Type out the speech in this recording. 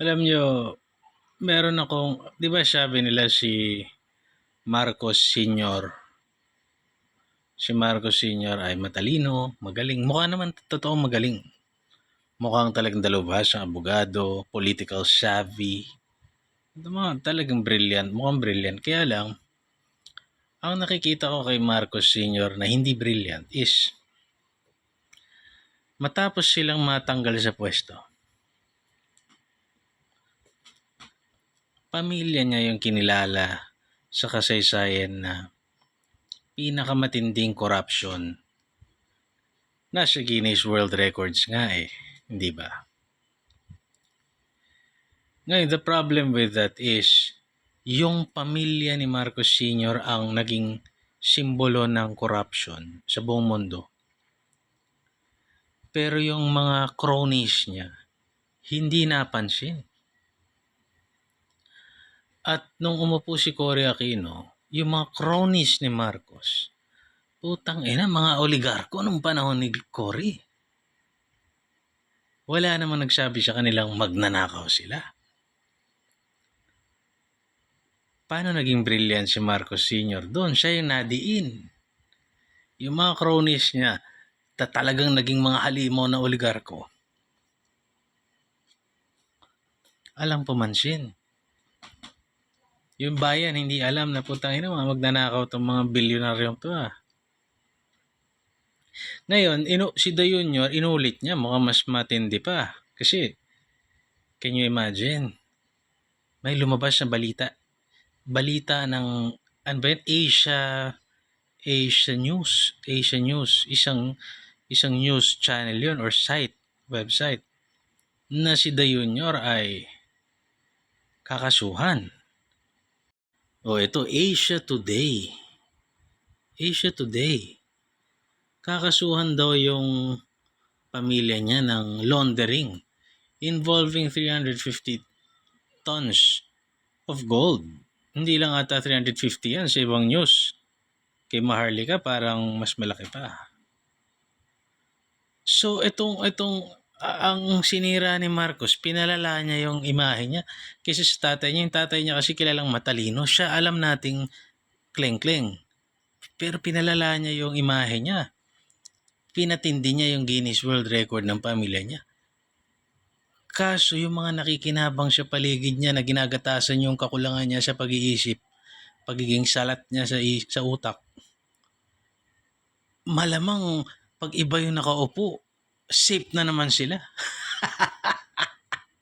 Alam niyo, meron akong 'di ba sabi nila Marcos Senior, si Marcos Senior ay matalino, magaling. Mukha naman totoong magaling. Mukhang talagang dalubhasang abogado, political savvy. Talagang brilliant, mukhang brilliant. Kaya lang, ang nakikita ko kay Marcos Senior na hindi brilliant is matapos silang matanggal sa pwesto, pamilya niya yung kinilala sa kasaysayan na pinakamatinding corruption. Nasa Guinness World Records nga eh, hindi ba? Ngayon, the problem with that is, yung pamilya ni Marcos Sr. ang naging simbolo ng corruption sa buong mundo. Pero yung mga cronies niya, hindi napansin. At nung umupo si Cory Aquino, yung mga cronies ni Marcos, putang ina, mga oligarko nung panahon ni Cory. Wala namang nagsabi sa kanilang magnanakaw sila. Paano naging brilliant si Marcos Sr.? Doon siya yung nadiin. Yung mga cronies niya, talagang naging mga halimaw na oligarko. Alam pumansin. Yung bayan hindi alam na putang ina, magnanakaw tong mga bilyonaryong to ah. Ngayon, si De Junior, inulit niya, mukhang mas matindi pa. Kasi, can you imagine? May lumabas na balita. Balita ng, ano ba yun? Asia News. Isang news channel yun or website, na si De Junior ay kakasuhan. Ito, Asia Today. Kakasuhan daw yung pamilya niya ng laundering involving 350 tons of gold. Hindi lang ata 350 yan sa ibang news. Kay Maharlika parang mas malaki pa. So ang sinira ni Marcos, pinalala niya yung imahe niya kasi sa tatay niya. Yung tatay niya kasi kilalang matalino. Siya alam nating kleng-kleng. Pero pinalala niya yung imahe niya. Pinatindi niya yung Guinness World Record ng pamilya niya. Kaso yung mga nakikinabang sa paligid niya na ginagatasan yung kakulangan niya sa pag-iisip, pagiging salat niya sa utak, malamang pag iba yung nakaupo, safe na naman sila.